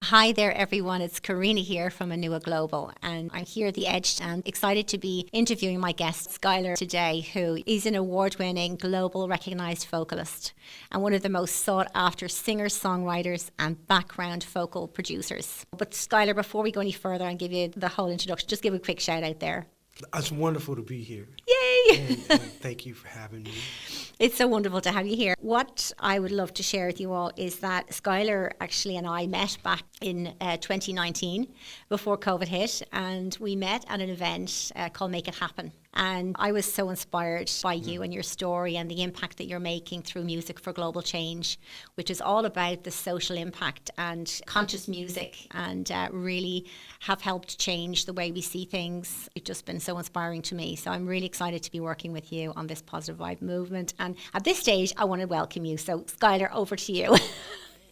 Hi there, everyone. It's Karina here from Anua Global, and I'm here at the Edge and excited to be interviewing my guest, Skyler, today, who is an award-winning, global recognised vocalist and one of the most sought-after singers, songwriters and background vocal producers. But Skyler, before we go any further and give you the whole introduction, just give a quick shout out there. It's wonderful to be here. Yay! And thank you for having me. It's so wonderful to have you here. What I would love to share with you all is that Skyler actually and I met back in 2019 before COVID hit, and we met at an event called Make It Happen. And I was so inspired by you and your story and the impact that you're making through Music for Global Change, which is all about the social impact and conscious music, and really have helped change the way we see things. It's just been so inspiring to me. So I'm really excited to be working with you on this positive vibe movement. And at this stage, I want to welcome you. So Skyler, over to you.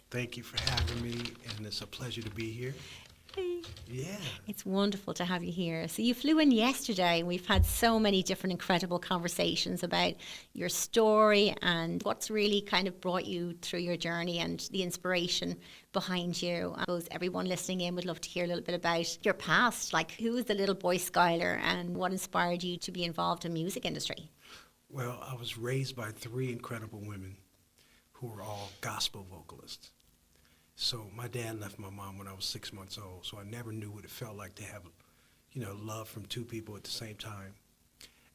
Thank you for having me, and it's a pleasure to be here. Yeah. It's wonderful to have you here. So you flew in yesterday, and we've had so many different incredible conversations about your story and what's really kind of brought you through your journey and the inspiration behind you. I suppose everyone listening in would love to hear a little bit about your past, like who was the little boy Skyler and what inspired you to be involved in the music industry? Well, I was raised by three incredible women who were all gospel vocalists. So my dad left my mom when I was 6 months old, so I never knew what it felt like to have, love from two people at the same time.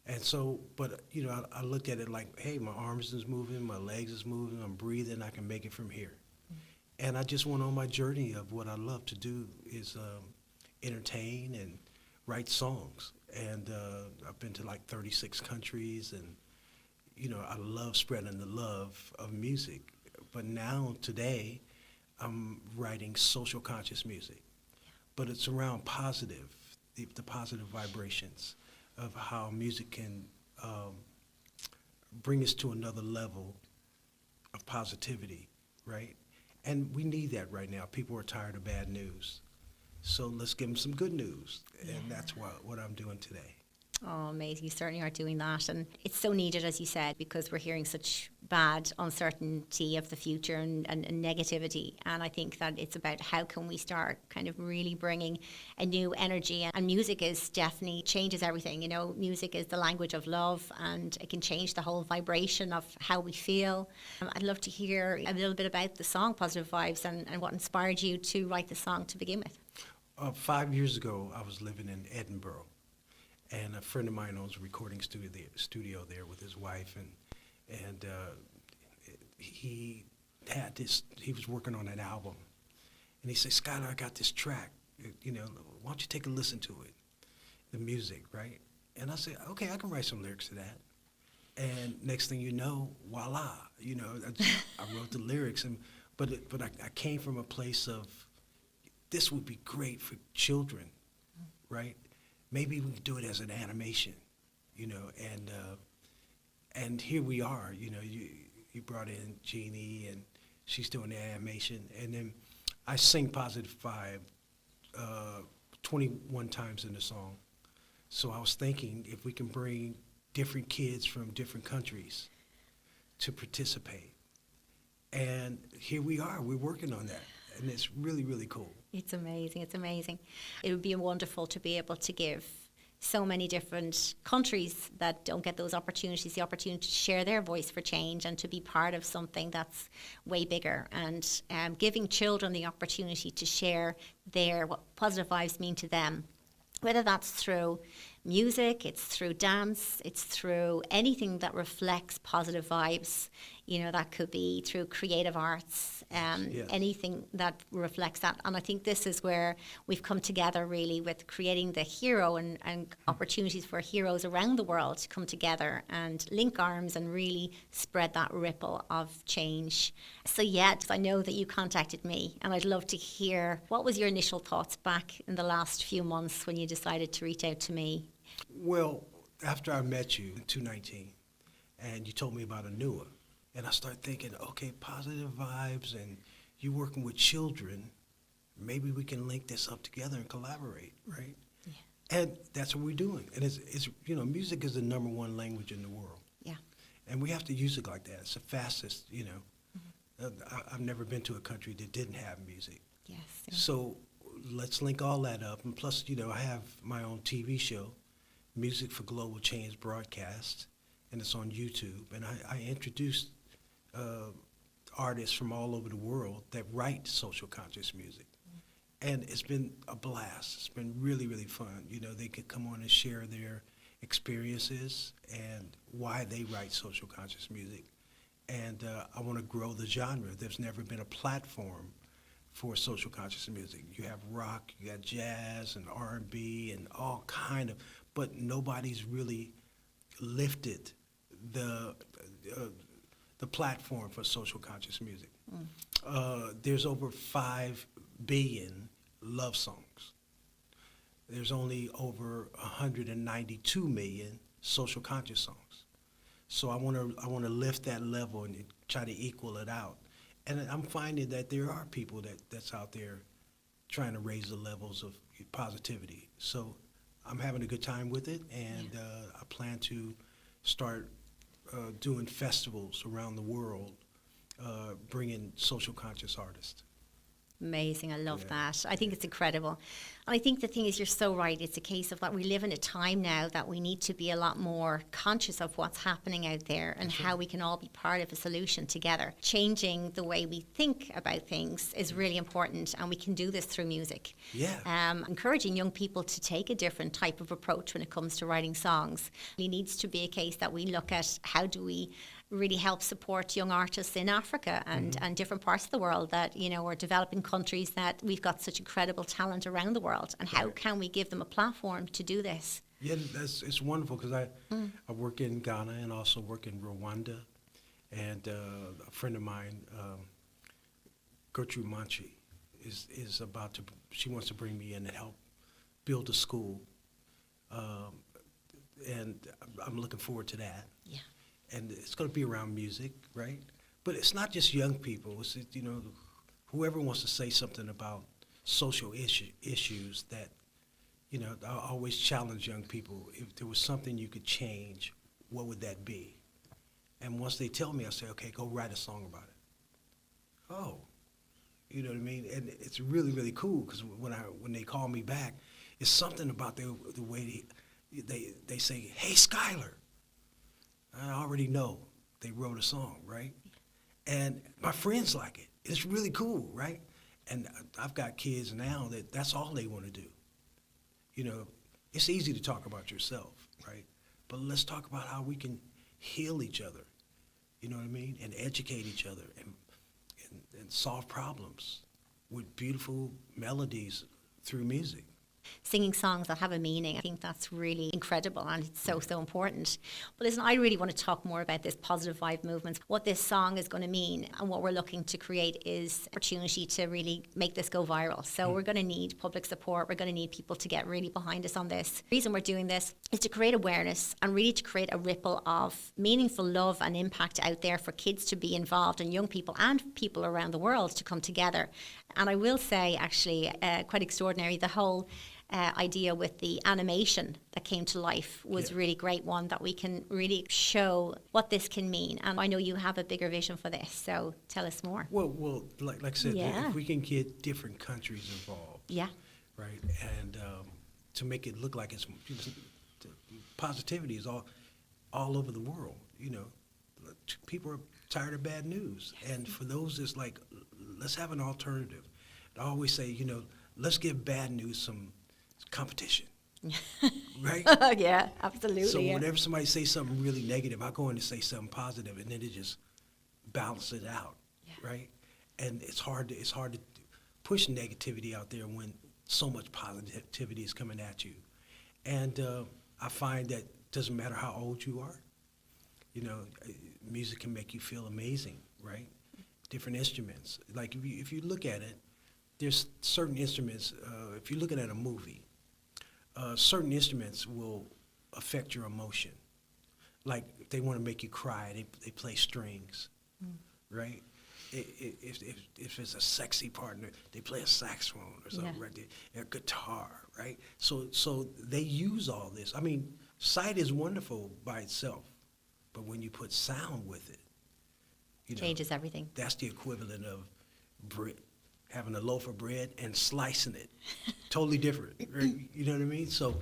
And so, but, I looked at it like, hey, my arms is moving, my legs is moving, I'm breathing, I can make it from here. And I just went on my journey of what I love to do is entertain and write songs. And I've been to like 36 countries, and, I love spreading the love of music. But now, today, I'm writing social conscious music, but it's around the positive vibrations of how music can bring us to another level of positivity, right? And we need that right now. People are tired of bad news. So let's give them some good news. And that's what I'm doing today. Oh, amazing. You certainly are doing that. And it's so needed, as you said, because we're hearing such bad uncertainty of the future and negativity. And I think that it's about how can we start kind of really bringing a new energy. And music is definitely changes everything. Music is the language of love, and it can change the whole vibration of how we feel. I'd love to hear a little bit about the song Positive Vibes and what inspired you to write the song to begin with. 5 years ago, I was living in Edinburgh. And a friend of mine owns a recording studio there with his wife, and he was working on an album, and he said, Skyler, I got this track, why don't you take a listen to it, the music, right? And I said, okay, I can write some lyrics to that. And next thing you know, voila, I wrote the lyrics, but I came from a place of, this would be great for children, right? Maybe we could do it as an animation, and here we are, you brought in Jeannie, and she's doing the animation, and then I sing Positive Vibe 21 times in the song. So I was thinking if we can bring different kids from different countries to participate, and here we are, we're working on that. And it's really, really cool. It's amazing. It's amazing. It would be wonderful to be able to give so many different countries that don't get those opportunities, the opportunity to share their voice for change and to be part of something that's way bigger. And giving children the opportunity to share what positive vibes mean to them, whether that's through music, it's through dance, it's through anything that reflects positive vibes. That could be through creative arts, Yes. anything that reflects that. And I think this is where we've come together really with creating the hero and opportunities for heroes around the world to come together and link arms and really spread that ripple of change. So I know that you contacted me, and I'd love to hear what was your initial thoughts back in the last few months when you decided to reach out to me. Well, after I met you in 2019, and you told me about AUNUA, and I started thinking, okay, positive vibes, and you working with children, maybe we can link this up together and collaborate, right? Yeah. And that's what we're doing. And it's music is the #1 language in the world. Yeah. And we have to use it like that. It's the fastest, I've never been to a country that didn't have music. Yes. Yeah. So let's link all that up. And plus, I have my own TV show, Music for Global Change Broadcast, and it's on YouTube. And I introduced artists from all over the world that write social conscious music. And it's been a blast. It's been really, really fun. They could come on and share their experiences and why they write social conscious music. And I want to grow the genre. There's never been a platform for social conscious music. You have rock, you got jazz and R&B and all kind of, but nobody's really lifted the platform for social conscious music. There's over 5 billion love songs. There's only over 192 million social conscious songs. So I want to lift that level and try to equal it out. And I'm finding that there are people that's out there trying to raise the levels of positivity. So I'm having a good time with it, and I plan to start doing festivals around the world, bringing social conscious artists. Amazing. I love that. I think it's incredible. And I think the thing is, you're so right. It's a case of that we live in a time now that we need to be a lot more conscious of what's happening out there and how we can all be part of a solution together. Changing the way we think about things is really important, and we can do this through music. Yeah. Encouraging young people to take a different type of approach when it comes to writing songs. It needs to be a case that we look at how do we really help support young artists in Africa and different parts of the world that, are developing countries that we've got such incredible talent around the world. And how can we give them a platform to do this? Yeah, it's wonderful because I work in Ghana and also work in Rwanda. And a friend of mine, Gertrude Manchi, is about to, she wants to bring me in and help build a school. And I'm looking forward to that. Yeah. And it's going to be around music, right? But it's not just young people. It's, whoever wants to say something about social issues that, I always challenge young people. If there was something you could change, what would that be? And once they tell me, I say, okay, go write a song about it. Oh, you know what I mean? And it's really, really cool because when they call me back, it's something about the way they say, hey, Skyler. I already know they wrote a song, right? And my friends like it. It's really cool, right? And I've got kids now that's all they want to do. It's easy to talk about yourself, right? But let's talk about how we can heal each other, you know what I mean? And educate each other and solve problems with beautiful melodies through music. Singing songs that have a meaning. I think that's really incredible, and it's so important. But listen, I really want to talk more about this positive vibe movement, what this song is going to mean, and what we're looking to create is opportunity to really make this go viral. So we're going to need public support. We're going to need people to get really behind us on this. The reason we're doing this is to create awareness and really to create a ripple of meaningful love and impact out there for kids to be involved, and young people and people around the world to come together. And I will say, actually, quite extraordinary, the whole idea with the animation that came to life was really great one that we can really show what this can mean. And I know you have a bigger vision for this, so tell us more. Well, like I said, if we can get different countries involved, right, and to make it look like it's positivity is all over the world. People are tired of bad news, and for those that's like, let's have an alternative. I always say, let's give bad news some competition, right? Yeah, absolutely. So whenever somebody says something really negative, I go in and say something positive, and then it just balances it out, right? And it's hard to push negativity out there when so much positivity is coming at you. And I find that it doesn't matter how old you are, music can make you feel amazing, right? Different instruments. Like if you look at it, there's certain instruments, if you're looking at a movie, certain instruments will affect your emotion. Like if they want to make you cry, they play strings, right? If it's a sexy partner, they play a saxophone or something, right? A guitar, right? So they use all this. I mean, sight is wonderful by itself, but when you put sound with it, changes everything. That's the equivalent of Brit having a loaf of bread and slicing it. Totally different, right? You know what I mean? So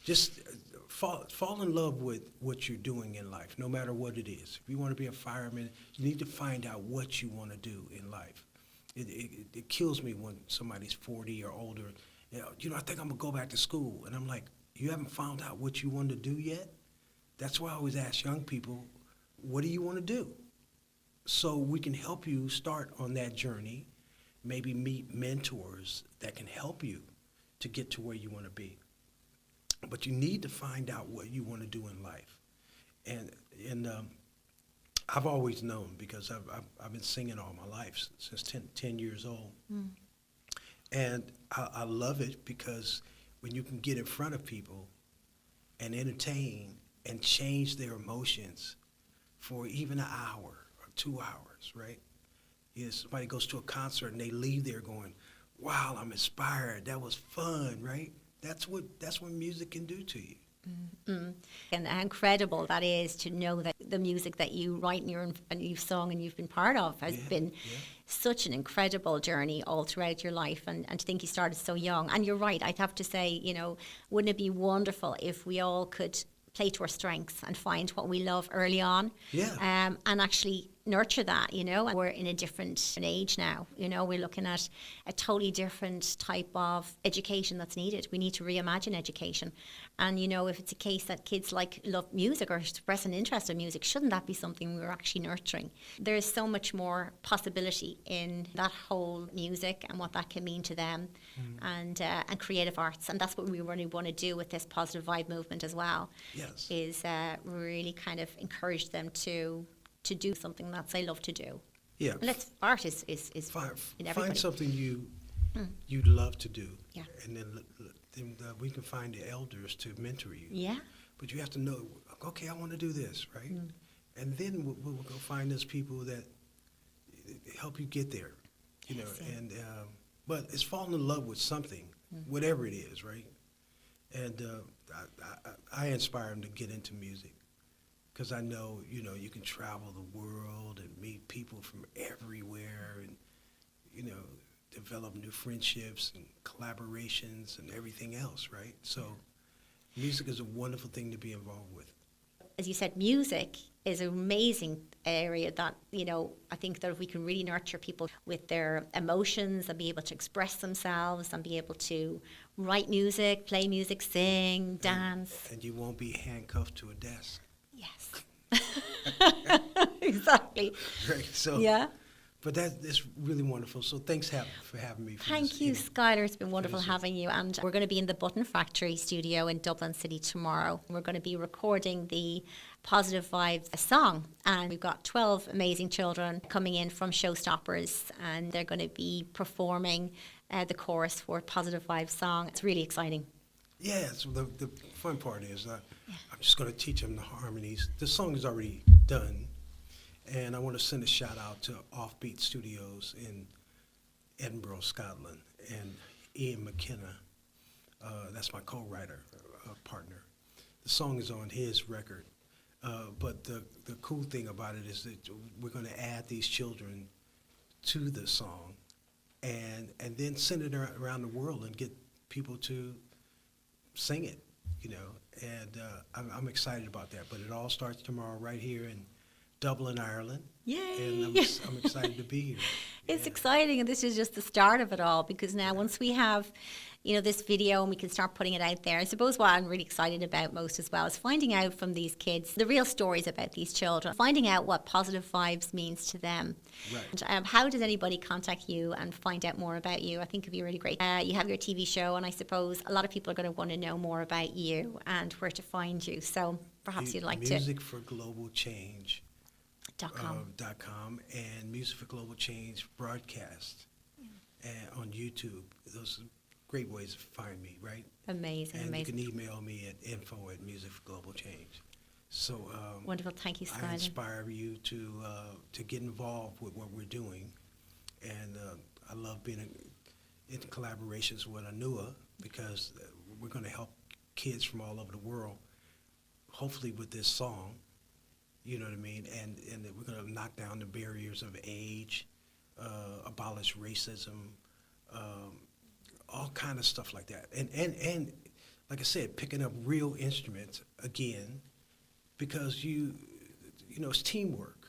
just fall in love with what you're doing in life, no matter what it is. If you want to be a fireman, you need to find out what you want to do in life. It kills me when somebody's 40 or older, I think I'm going to go back to school. And I'm like, you haven't found out what you want to do yet? That's why I always ask young people, what do you want to do? So we can help you start on that journey, maybe meet mentors that can help you to get to where you want to be. But you need to find out what you want to do in life. And I've always known, because I've been singing all my life since 10 years old. Mm. And I love it because when you can get in front of people and entertain and change their emotions for even an hour or 2 hours, right? Somebody goes to a concert and they leave there going, wow, I'm inspired. That was fun, right? That's what music can do to you. Mm-hmm. And how incredible that is to know that the music that you write and you've sung and you've been part of has been such an incredible journey all throughout your life, and to think you started so young. And you're right, I'd have to say, wouldn't it be wonderful if we all could play to our strengths and find what we love early on, and actually nurture that, And we're in a different age now, we're looking at a totally different type of education that's needed. We need to reimagine education. And, if it's a case that kids love music or express an interest in music, shouldn't that be something we're actually nurturing? There's so much more possibility in that whole music and what that can mean to them, and creative arts. And that's what we really want to do with this positive vibe movement as well. Yes. Is really kind of encourage them to do something that they love to do. Yeah. And art is in everybody. Find something you'd love to do. Yeah. And then we can find the elders to mentor you. Yeah. But you have to know, okay, I want to do this, right? Mm. And then we'll go find those people that help you get there, And but it's falling in love with something, whatever it is, right? And I inspire them to get into music. Because I know, you can travel the world and meet people from everywhere and, develop new friendships and collaborations and everything else, right? So music is a wonderful thing to be involved with. As you said, music is an amazing area that, I think that if we can really nurture people with their emotions and be able to express themselves and be able to write music, play music, sing, dance. And you won't be handcuffed to a desk. Yes. Exactly. Right. So. Yeah. But that's really wonderful. So thanks for having me. Thank you, Skyler. It's been wonderful having you. And we're going to be in the Button Factory studio in Dublin City tomorrow. We're going to be recording the Positive Vibes song. And we've got 12 amazing children coming in from Showstoppers. And they're going to be performing the chorus for Positive Vibes song. It's really exciting. Yeah, so the fun part is I'm just going to teach them the harmonies. The song is already done, and I want to send a shout out to Offbeat Studios in Edinburgh, Scotland, and Ian McKenna. That's my co-writer partner. The song is on his record, but the cool thing about it is that we're going to add these children to the song, and then send it around the world and get people to sing it, and I'm excited about that. But it all starts tomorrow right here in Dublin, Ireland. Yay! And I'm excited to be here. It's exciting, and this is just the start of it all, because now once we have, this video and we can start putting it out there, I suppose what I'm really excited about most as well is finding out from these kids the real stories about these children, finding out what positive vibes means to them. Right. And, how does anybody contact you and find out more about you? I think it'd be really great. You have your TV show, and I suppose a lot of people are going to want to know more about you and where to find you. So perhaps you'd like to... Music for Global Change. .com and Music for Global Change broadcast on YouTube. Those are great ways to find me, right? Amazing. And you can email me at info@Music for Global Change. So wonderful. Thank you, Skyler. I inspire you to get involved with what we're doing, and I love being in collaborations with AUNUA, because we're going to help kids from all over the world, hopefully with this song. You know what I mean? And we're going to knock down the barriers of age, abolish racism, all kind of stuff like that. And like I said, picking up real instruments again, because you know, it's teamwork.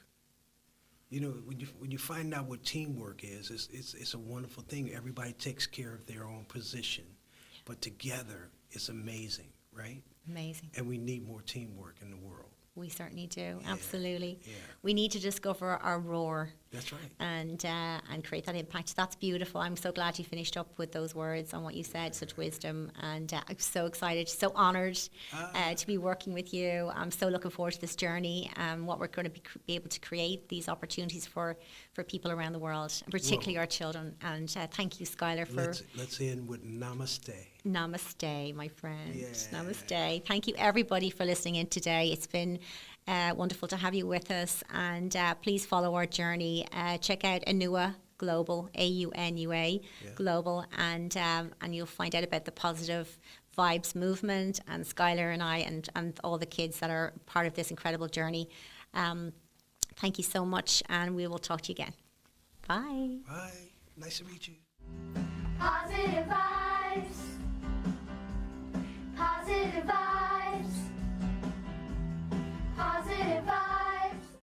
You know, when you find out what teamwork is, it's a wonderful thing. Everybody takes care of their own position, but together it's amazing, right? Amazing. And we need more teamwork in the world. We certainly do, Yeah, absolutely. yeah. We need to discover our roar. That's right. And create that impact. That's beautiful. I'm so glad you finished up with those words on what you said, such wisdom. And I'm so excited, so honoured to be working with you. I'm so looking forward to this journey, what we're going to be able to create, these opportunities for people around the world, particularly our children. And thank you, Skyler, for... Let's end with namaste. Namaste, my friend. Yeah. Namaste. Thank you, everybody, for listening in today. It's been wonderful to have you with us, and please follow our journey. Check out AUNUA Global, AUNUA Global, and you'll find out about the Positive Vibes movement, and Skyler and I, and all the kids that are part of this incredible journey. Thank you so much, and we will talk to you again. Bye. Bye. Nice to meet you. Positive vibes.